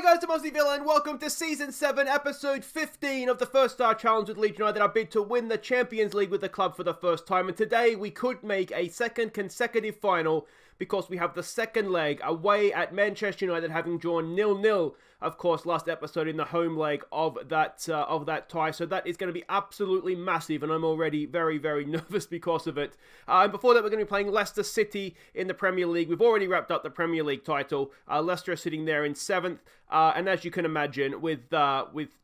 guys, I'm Aussie Villa and welcome to Season 7, Episode 15 of the First Star Challenge with Leeds United, our bid to win the Champions League with the club for the first time. And today we could make a second consecutive final because we have the second leg away at Manchester United, having drawn 0-0, of course, last episode in the home leg of that tie. So that is going to be absolutely massive, and I'm already very, very nervous because of it. And before that, we're going to be playing Leicester City in the Premier League. We've already wrapped up the Premier League title. Leicester are sitting there in 7th, and as you can imagine, with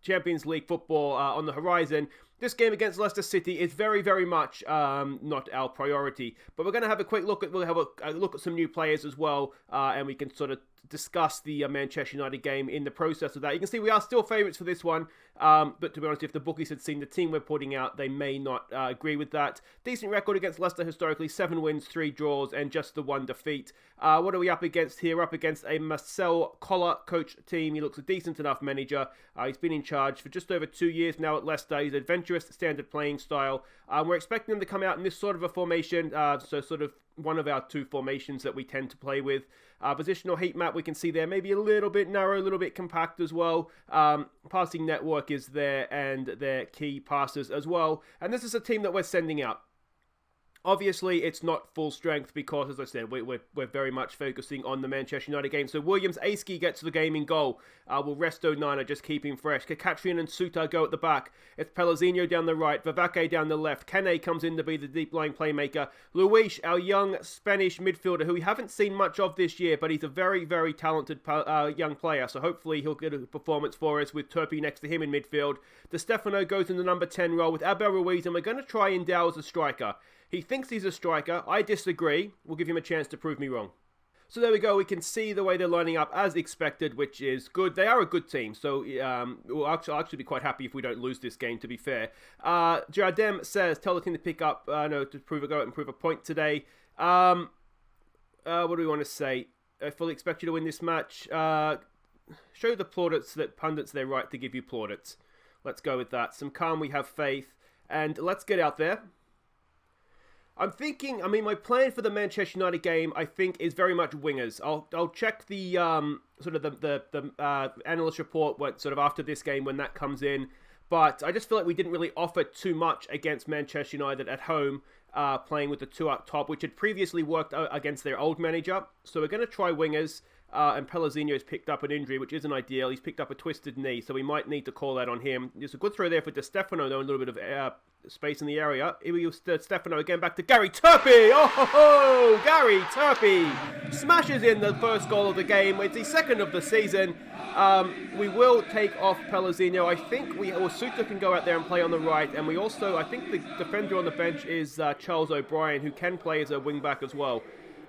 Champions League football on the horizon, this game against Leicester City is very, very much not our priority. But we're going to have a quick look at, we'll have a look at some new players as well, and we can sort of discuss the Manchester United game in the process of that. You can see we are still favourites for this one, but to be honest, if the bookies had seen the team we're putting out, they may not agree with that. Decent record against Leicester historically, 7 wins, 3 draws, and just the 1 defeat. What are we up against here? We're up against a Marcel Koller coached team. He looks a decent enough manager. He's been in charge for just over 2 years now at Leicester. He's adventurous, standard playing style. We're expecting him to come out in this sort of a formation, so sort of one of our 2 formations that we tend to play with. Positional heat map, we can see there, maybe a little bit narrow, a little bit compact as well. Passing network is there, and their key passes as well. And this is a team that we're sending out. Obviously, it's not full strength because, as I said, we're very much focusing on the Manchester United game. So Williams Aski gets the game in goal. Will Resto Nana just keep him fresh. Kakatrian and Suta go at the back. It's Pellegrino down the right. Vavake down the left. Kane comes in to be the deep-lying playmaker. Luis, our young Spanish midfielder, who we haven't seen much of this year, but he's a very, very talented young player. So hopefully he'll get a performance for us with Turpey next to him in midfield. De Stefano goes in the number 10 role with Abel Ruiz, and we're going to try Endow as a striker. He thinks he's a striker. I disagree. We'll give him a chance to prove me wrong. So there we go. We can see the way they're lining up as expected, which is good. They are a good team, so I'll actually be quite happy if we don't lose this game, to be fair. Jardem says, tell the team to pick up, to go out and prove a point today. What do we want to say? I fully expect you to win this match. Show the plaudits that pundits their right to give you plaudits. Let's go with that. Some calm, we have faith. And let's get out there. I'm thinking, my plan for the Manchester United game, I think, is very much wingers. I'll check the sort of the analyst report sort of after this game when that comes in. But I just feel like we didn't really offer too much against Manchester United at home, playing with the 2 up top, which had previously worked against their old manager. So we're going to try wingers. And Pellegrino has picked up an injury, which isn't ideal. He's picked up a twisted knee, so we might need to call that on him. There's a good throw there for De Stefano, though, a little bit of space in the area. Here we go, De Stefano again, back to Gary Turpey. Oh, Gary Turpey smashes in the first goal of the game. It's the second of the season. We will take off Pellegrino. I think Suta can go out there and play on the right, and we also, I think the defender on the bench is Charles O'Brien, who can play as a wing-back as well.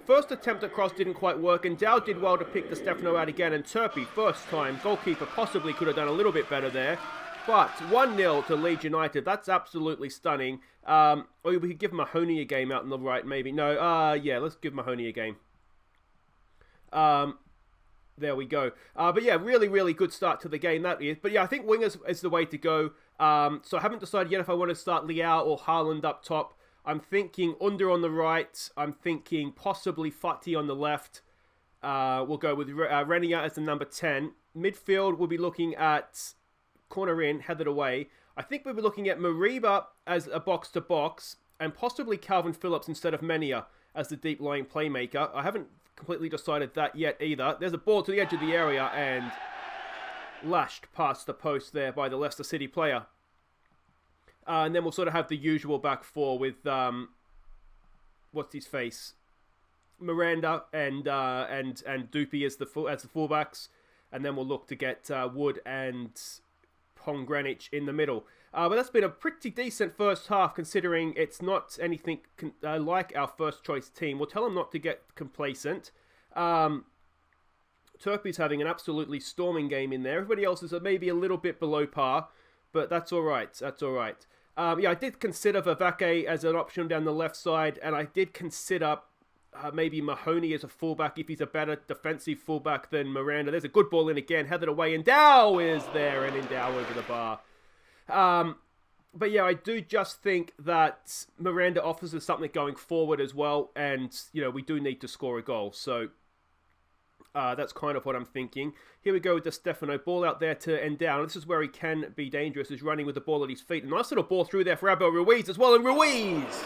First attempt at cross didn't quite work, and Dow did well to pick De Stefano out again, and Turpey, first time, goalkeeper possibly could have done a little bit better there. But 1-0 to Leeds United, that's absolutely stunning. Or we could give Mahoney a game out on the right, maybe. No, yeah, let's give Mahoney a game. There we go. But yeah, really, really good start to the game, that is. But yeah, I think wingers is the way to go. So I haven't decided yet if I want to start Liao or Haaland up top. I'm thinking Under on the right. I'm thinking possibly Fati on the left. We'll go with Renier as the number 10. Midfield, we'll be looking at corner in, headed away. I think we'll be looking at Mariba as a box-to-box, and possibly Calvin Phillips instead of Menia as the deep-lying playmaker. I haven't completely decided that yet either. There's a ball to the edge of the area, and lashed past the post there by the Leicester City player. And then we'll sort of have the usual back four with what's his face, Miranda and Doopy as the fullbacks, and then we'll look to get Wood and Pongranich in the middle. But that's been a pretty decent first half, considering it's not anything like our first choice team. We'll tell them not to get complacent. Turpey's having an absolutely storming game in there. Everybody else is maybe a little bit below par, but that's all right. That's all right. Yeah, I did consider Vavake as an option down the left side, and I did consider maybe Mahoney as a fullback if he's a better defensive fullback than Miranda. There's a good ball in again, headed away, and Dow is there, and Endow over the bar. But yeah, I do just think that Miranda offers us something going forward as well, and, you know, we do need to score a goal. So That's kind of what I'm thinking. Here we go with Di Stefano. Ball out there to Endow. This is where he can be dangerous, is running with the ball at his feet. A nice little ball through there for Abel Ruiz as well. And Ruiz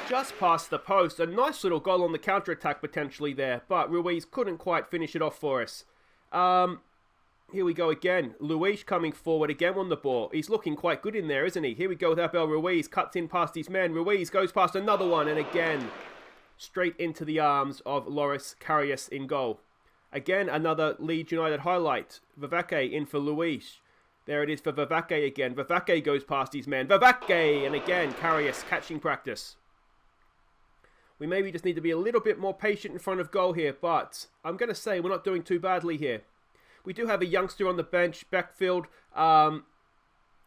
just past the post. A nice little goal on the counter-attack potentially there. But Ruiz couldn't quite finish it off for us. Here we go again. Luis coming forward again on the ball. He's looking quite good in there, isn't he? Here we go with Abel Ruiz. Cuts in past his men. Ruiz goes past another one. And again, straight into the arms of Loris Karius in goal. Again, another Leeds United highlight. Vivake in for Luis. There it is for Vivake again. Vivake goes past his man. Vivake! And again, Karius catching practice. We maybe just need to be a little bit more patient in front of goal here, but I'm going to say we're not doing too badly here. We do have a youngster on the bench, Beckfield.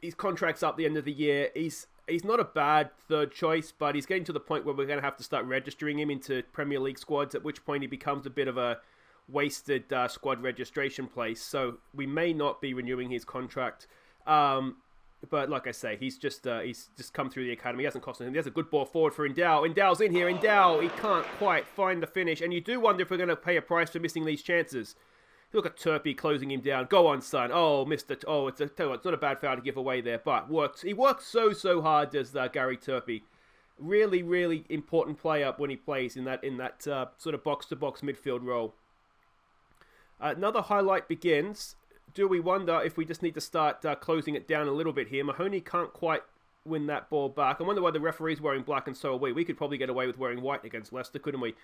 His contract's up the end of the year. He's not a bad third choice, but he's getting to the point where we're going to have to start registering him into Premier League squads, at which point he becomes a bit of a wasted squad registration place. So we may not be renewing his contract. But like I say, he's just come through the academy. He hasn't cost anything. There's a good ball forward for Endow. Endow's in here. Endow, he can't quite find the finish. And you do wonder if we're going to pay a price for missing these chances. Look at Turpey closing him down. Go on, son. Oh, Mr. Oh, it's not a bad foul to give away there, but he works so hard, does Gary Turpey. Really, really important player when he plays in that sort of box-to-box midfield role. Another highlight begins. Do we wonder if we just need to start closing it down a little bit here? Mahoney can't quite win that ball back. I wonder why the referee's wearing black and so are we. We could probably get away with wearing white against Leicester, couldn't we?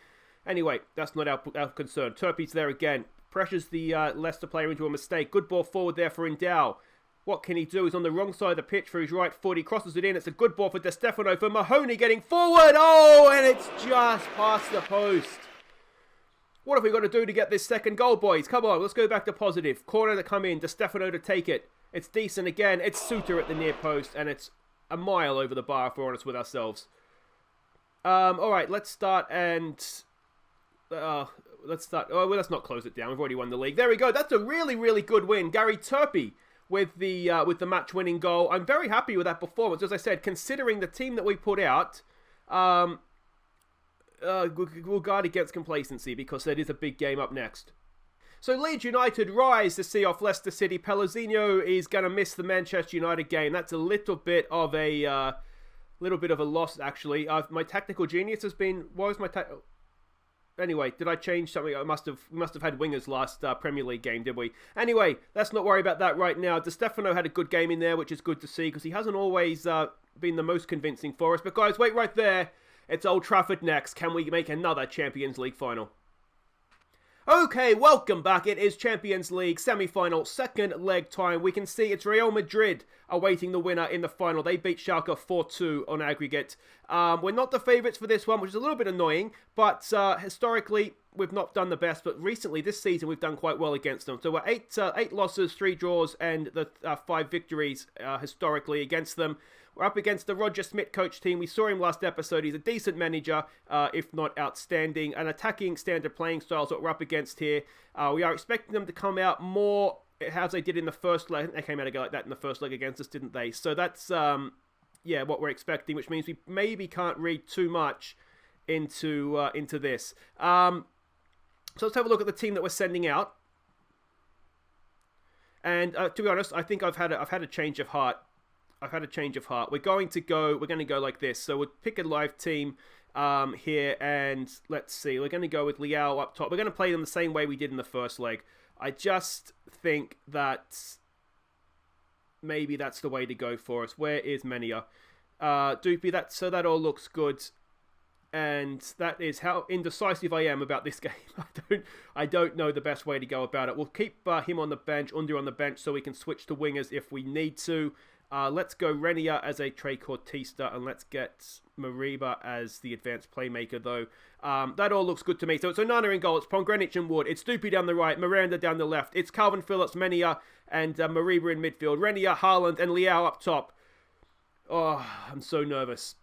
Anyway, that's not our concern. Turpey's there again. Pressures the Leicester player into a mistake. Good ball forward there for Endow. What can he do? He's on the wrong side of the pitch for his right foot. He crosses it in. It's a good ball for Di Stefano, for Mahoney getting forward. Oh, and it's just past the post. What have we got to do to get this second goal, boys? Come on, let's go back to positive. Corner to come in. Di Stefano to take it. It's decent again. It's Suter at the near post, and it's a mile over the bar, if we're honest with ourselves. All right, let's start and... let's not close it down. We've already won the league. There we go. That's a really, really good win. Gary Turpey with the match-winning goal. I'm very happy with that performance. As I said, considering the team that we put out, we'll guard against complacency because there is a big game up next. So Leeds United rise to see off Leicester City. Pellegrino is going to miss the Manchester United game. That's a little bit of a loss, actually. My tactical genius has been... Anyway, did I change something? We must have had wingers last Premier League game, did we? Anyway, let's not worry about that right now. Di Stefano had a good game in there, which is good to see, because he hasn't always been the most convincing for us. But guys, wait right there. It's Old Trafford next. Can we make another Champions League final? Okay, welcome back. It is Champions League semi-final, second leg time. We can see it's Real Madrid awaiting the winner in the final. They beat Schalke 4-2 on aggregate. We're not the favourites for this one, which is a little bit annoying, but historically, we've not done the best. But recently, this season, we've done quite well against them. So we're eight losses, 3 draws, and the 5 victories historically against them. We're up against the Roger Smith coach team. We saw him last episode. He's a decent manager, if not outstanding. An attacking standard playing style is what we're up against here. We are expecting them to come out more as they did in the first leg. They came out like that in the first leg against us, didn't they? So that's, what we're expecting, which means we maybe can't read too much into this. So let's have a look at the team that we're sending out. And to be honest, I think I've had a change of heart. We're going to go like this. So we'll pick a live team here, and let's see. We're going to go with Leao up top. We're going to play them the same way we did in the first leg. I just think that maybe that's the way to go for us. Where is Menia? Doopy, that all looks good. And that is how indecisive I am about this game. I don't know the best way to go about it. We'll keep him on the bench, Under on the bench, so we can switch to wingers if we need to. Let's go Renia as a trequartista, and let's get Mariba as the advanced playmaker, though. That all looks good to me. So it's Onana in goal, it's Pomgrenic and Wood, it's Doopy down the right, Miranda down the left, it's Calvin Phillips, Menia, and Mariba in midfield, Renia, Haaland, and Leao up top. Oh, I'm so nervous.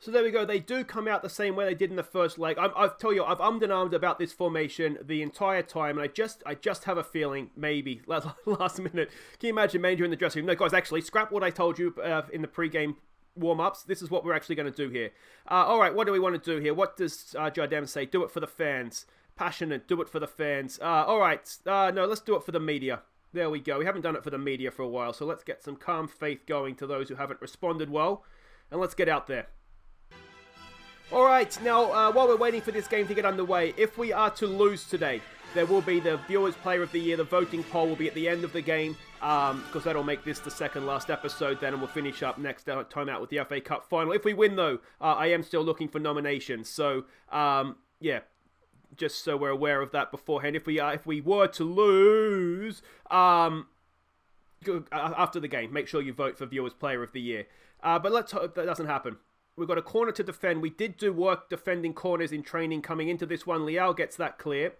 So there we go. They do come out the same way they did in the first leg. I've told you, I've ummed and ahmed about this formation the entire time, and I just have a feeling, maybe, last minute. Can you imagine Manager in the dressing room? No, guys, actually, scrap what I told you in the pre-game warm-ups. This is what we're actually going to do here. All right, what do we want to do here? What does Jardem say? Do it for the fans. Passionate. Do it for the fans. All right. No, let's do it for the media. There we go. We haven't done it for the media for a while, so let's get some calm faith going to those who haven't responded well, and let's get out there. All right. Now, while we're waiting for this game to get underway, if we are to lose today, there will be the Viewers Player of the Year. The voting poll will be at the end of the game, because that'll make this the second last episode then, and we'll finish up next time out with the FA Cup final. If we win, though, I am still looking for nominations. So, yeah, just so we're aware of that beforehand. If we were to lose, after the game, make sure you vote for Viewers Player of the Year. But let's hope that doesn't happen. We've got a corner to defend. We did do work defending corners in training coming into this one. Liao gets that clear.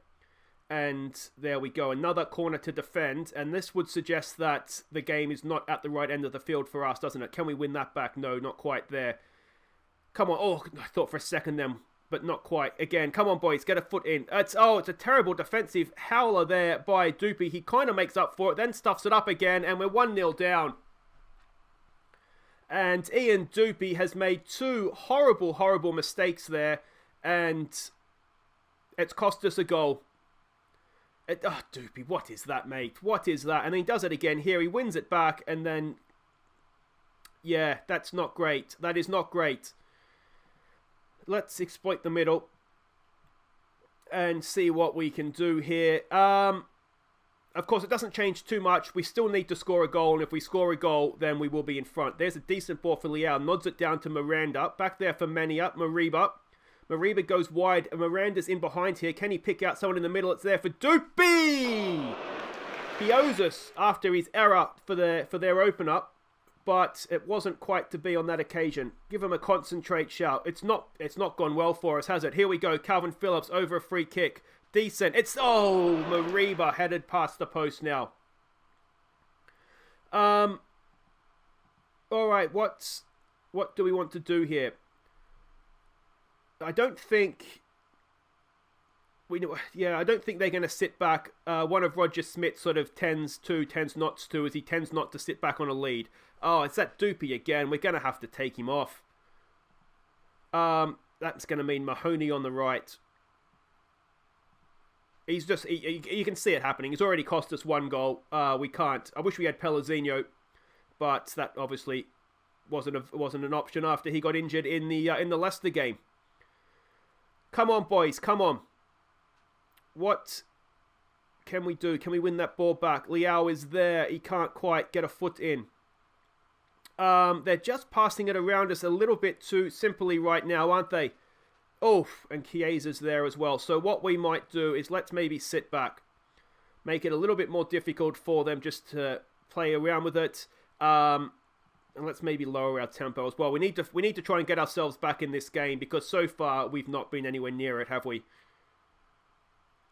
And there we go. Another corner to defend. And this would suggest that the game is not at the right end of the field for us, doesn't it? Can we win that back? No, not quite there. Come on. Oh, I thought for a second then, but not quite. Again, come on, boys. Get a foot in. It's a terrible defensive howler there by Doopy. He kind of makes up for it, then stuffs it up again, and we're 1-0 down. And Ian Doopy has made two horrible, horrible mistakes there, and it's cost us a goal. Doopy, what is that, mate? What is that? And then he does it again here. He wins it back, and then... Yeah, that's not great. That is not great. Let's exploit the middle and see what we can do here. Of course, it doesn't change too much. We still need to score a goal, and if we score a goal, then we will be in front. There's a decent ball for Liao. Nods it down to Miranda. Back there for Mania. Mariba. Mariba goes wide, and Miranda's in behind here. Can he pick out someone in the middle? It's there for Doopy! He owes us after his error for their open-up, but it wasn't quite to be on that occasion. Give him a concentrate shout. It's not gone well for us, has it? Here we go. Calvin Phillips over a free kick. Decent. Mariba headed past the post now. All right, what do we want to do here? I don't think I don't think they're going to sit back. One of Roger Smith's sort of tends not to, as he tends not to sit back on a lead. Oh, it's that Doopy again. We're going to have to take him off. That's going to mean Mahoney on the right. He's just, you can see it happening. He's already cost us one goal. We can't. I wish we had Pellegrino, but that obviously wasn't an option after he got injured in the Leicester game. Come on, boys. Come on. What can we do? Can we win that ball back? Liao is there. He can't quite get a foot in. They're just passing it around us a little bit too simply right now, aren't they? Oh, and Chiesa's there as well. So what we might do is let's maybe sit back. Make it a little bit more difficult for them just to play around with it. And let's maybe lower our tempo as well. We need to try and get ourselves back in this game, because so far we've not been anywhere near it, have we?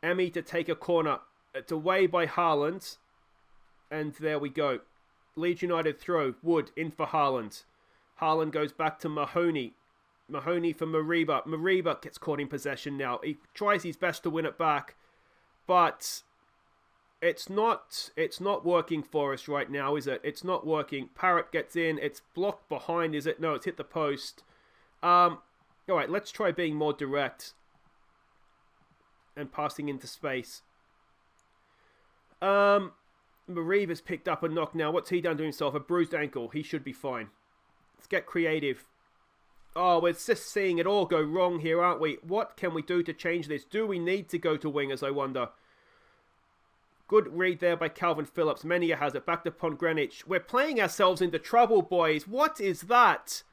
Emmy to take a corner. It's away by Haaland. And there we go. Leeds United throw. Wood in for Haaland. Haaland goes back to Mahoney. Mahoney for Mariba. Mariba gets caught in possession now. He tries his best to win it back, but it's not working for us right now, is it? It's not working. Parrott gets in. It's blocked behind, is it? No, it's hit the post. All right, let's try being more direct and passing into space. Mariba's picked up a knock now. What's he done to himself? A bruised ankle. He should be fine. Let's get creative. Oh, we're just seeing it all go wrong here, aren't we? What can we do to change this? Do we need to go to wingers, I wonder? Good read there by Calvin Phillips. Menia has it. Back to Pongranich. We're playing ourselves into trouble, boys. What is that?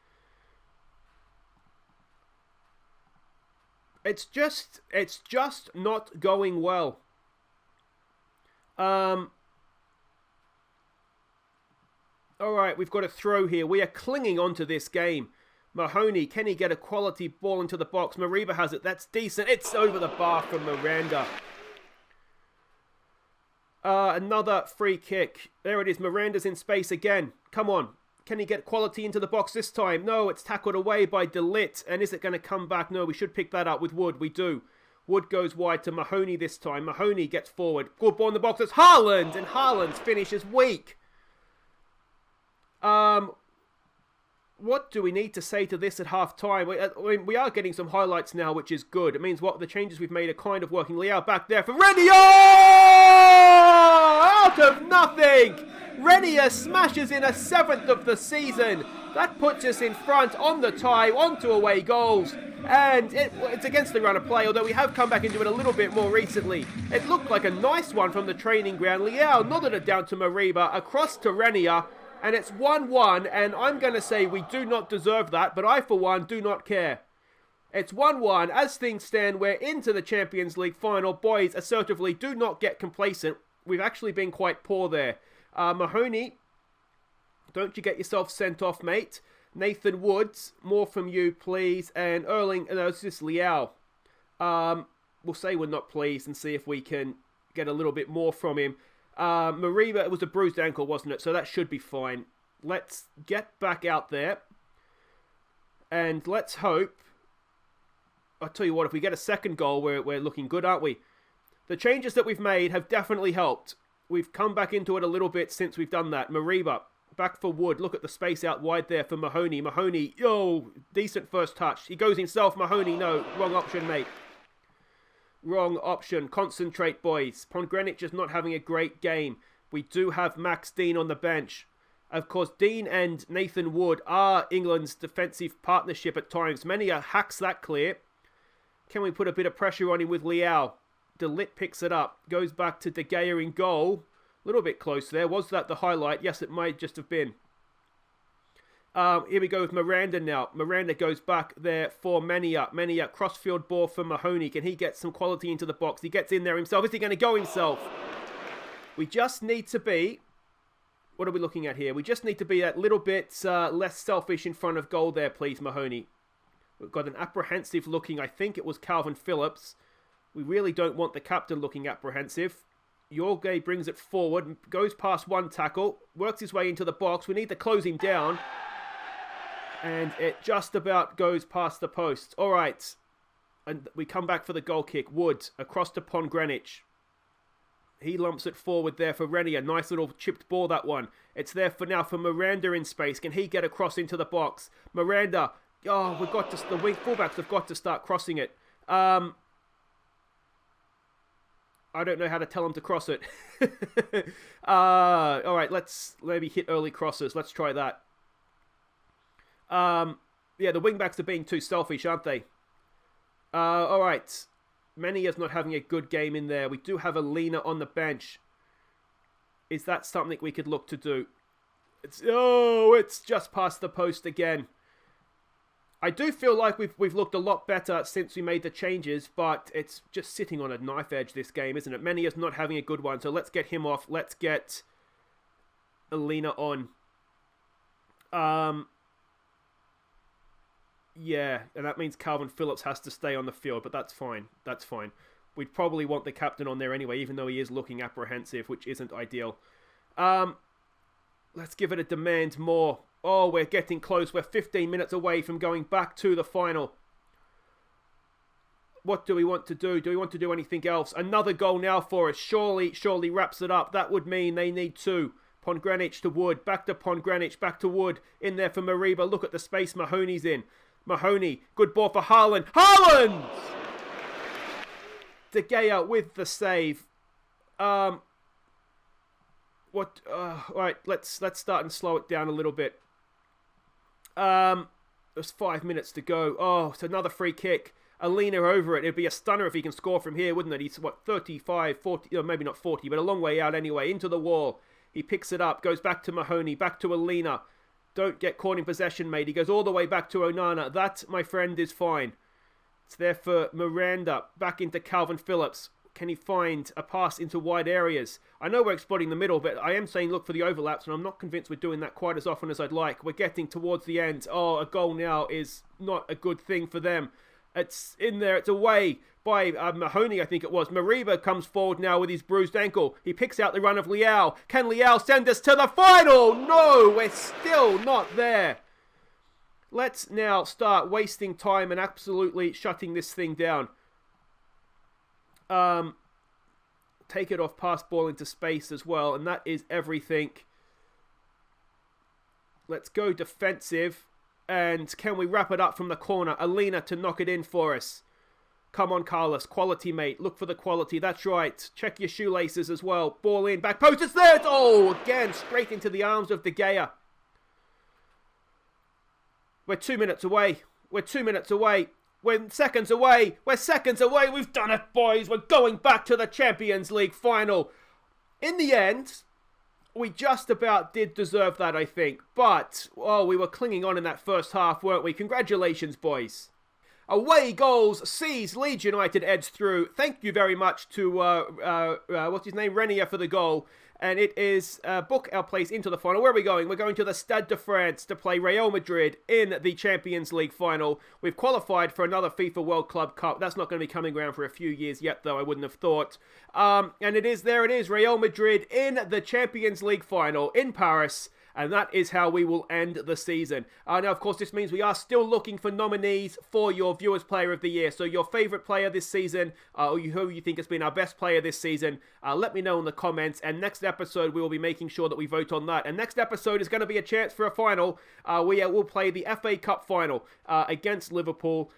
It's just not going well. All right, we've got a throw here. We are clinging on to this game. Mahoney, can he get a quality ball into the box? Mariba has it. That's decent. It's over the bar from Miranda. Another free kick. There it is. Miranda's in space again. Come on. Can he get quality into the box this time? No, it's tackled away by DeLitt. And is it going to come back? No, we should pick that up with Wood. We do. Wood goes wide to Mahoney this time. Mahoney gets forward. Good ball in the box. It's Haaland. And Haaland's finish is weak. what do we need to say to this at half-time? We are getting some highlights now, which is good. It means what the changes we've made are kind of working. Leao back there for Renier! Out of nothing! Renier smashes in a 7th of the season. That puts us in front on the tie, onto away goals. And it's against the run of play, although we have come back into it a little bit more recently. It looked like a nice one from the training ground. Leao nodded it down to Mariba, across to Renier. And it's 1-1, and I'm going to say we do not deserve that, but I, for one, do not care. It's 1-1. As things stand, we're into the Champions League final. Boys, assertively, do not get complacent. We've actually been quite poor there. Mahoney, don't you get yourself sent off, mate. Nathan Woods, more from you, please. And Erling, no, it's just Leao. We'll say we're not pleased and see if we can get a little bit more from him. Mariba, it was a bruised ankle, wasn't it? So that should be fine. Let's get back out there. And let's hope... I'll tell you what, if we get a second goal, we're looking good, aren't we? The changes that we've made have definitely helped. We've come back into it a little bit since we've done that. Mariba, back for Wood. Look at the space out wide there for Mahoney. Mahoney, decent first touch. He goes himself. Mahoney, no. Wrong option, mate. Wrong option. Concentrate, boys. Pongrenic is not having a great game. We do have Max Dean on the bench. Of course, Dean and Nathan Wood are England's defensive partnership at times. Mania hacks that clear. Can we put a bit of pressure on him with Leao? De Ligt picks it up. Goes back to De Gea in goal. A little bit close there. Was that the highlight? Yes, it might just have been. Here we go with Miranda now. Miranda goes back there for Mania. Mania, crossfield ball for Mahoney. Can he get some quality into the box? He gets in there himself. Is he going to go himself? We just need to be... What are we looking at here? We just need to be that little bit less selfish in front of goal there, please, Mahoney. We've got an apprehensive looking, I think it was Calvin Phillips. We really don't want the captain looking apprehensive. Jorge brings it forward, goes past one tackle, works his way into the box. We need to close him down. And it just about goes past the post. All right. And we come back for the goal kick. Wood across to Pongrenic. He lumps it forward there for Renier. Nice little chipped ball, that one. It's there for now for Miranda in space. Can he get across into the box? Miranda. Oh, we've got to... The wing fullbacks have got to start crossing it. I don't know how to tell him to cross it. All right, let's maybe hit early crosses. Let's try that. Yeah, the wingbacks are being too selfish, aren't they? All right. Mania's not having a good game in there. We do have Alina on the bench. Is that something we could look to do? It's just past the post again. I do feel like we've looked a lot better since we made the changes, but it's just sitting on a knife edge, this game, isn't it? Mania's not having a good one, so let's get him off. Let's get Alina on. Yeah, and that means Calvin Phillips has to stay on the field, but that's fine. That's fine. We'd probably want the captain on there anyway, even though he is looking apprehensive, which isn't ideal. Let's give it a demand more. Oh, we're getting close. We're 15 minutes away from going back to the final. What do we want to do? Do we want to do anything else? Another goal now for us. Surely wraps it up. That would mean they need two. Pongrenic to Wood. Back to Pongrenic. Back to Wood. In there for Mariba. Look at the space Mahoney's in. Mahoney. Good ball for Haaland. Haaland! De Gea with the save. All right, let's start and slow it down a little bit. There's 5 minutes to go. Oh, it's another free kick. Alina over it. It'd be a stunner if he can score from here, wouldn't it? He's, 35, 40, maybe not 40, but a long way out anyway. Into the wall. He picks it up, goes back to Mahoney, back to Alina. Don't get caught in possession, mate. He goes all the way back to Onana. That, my friend, is fine. It's there for Miranda. Back into Calvin Phillips. Can he find a pass into wide areas? I know we're exploiting the middle, but I am saying look for the overlaps, and I'm not convinced we're doing that quite as often as I'd like. We're getting towards the end. Oh, a goal now is not a good thing for them. It's in there. It's away by Mahoney, I think it was. Mariba comes forward now with his bruised ankle. He picks out the run of Leao. Can Leao send us to the final? No, we're still not there. Let's now start wasting time and absolutely shutting this thing down. Take it off, pass ball into space as well, and that is everything. Let's go defensive. And can we wrap it up from the corner? Alina to knock it in for us. Come on, Carlos. Quality, mate. Look for the quality. That's right. Check your shoelaces as well. Ball in. Back post. It's there. Oh, again, straight into the arms of De Gea. We're 2 minutes away. We're 2 minutes away. We're seconds away. We're seconds away. We've done it, boys. We're going back to the Champions League final. In the end, we just about did deserve that, I think. But, oh, we were clinging on in that first half, weren't we? Congratulations, boys. Away goals sees Leeds United edge through. Thank you very much to, what's his name, Renier for the goal. And it is book our place into the final. Where are we going? We're going to the Stade de France to play Real Madrid in the Champions League final. We've qualified for another FIFA World Club Cup. That's not going to be coming around for a few years yet, though, I wouldn't have thought. And it is, there it is, Real Madrid in the Champions League final in Paris. And that is how we will end the season. Now, of course, this means we are still looking for nominees for your Viewers Player of the Year. So your favourite player this season, or who you think has been our best player this season, let me know in the comments. And next episode, we will be making sure that we vote on that. And next episode is going to be a chance for a final. We will play the FA Cup final against Liverpool.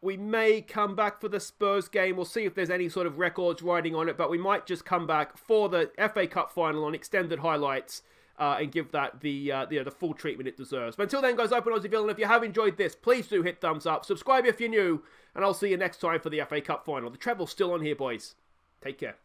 We may come back for the Spurs game. We'll see if there's any sort of records riding on it. But we might just come back for the FA Cup final on extended highlights. And give that the full treatment it deserves. But until then, guys, Open Aussie Villain, if you have enjoyed this, please do hit thumbs up. Subscribe if you're new. And I'll see you next time for the FA Cup final. The treble's still on here, boys. Take care.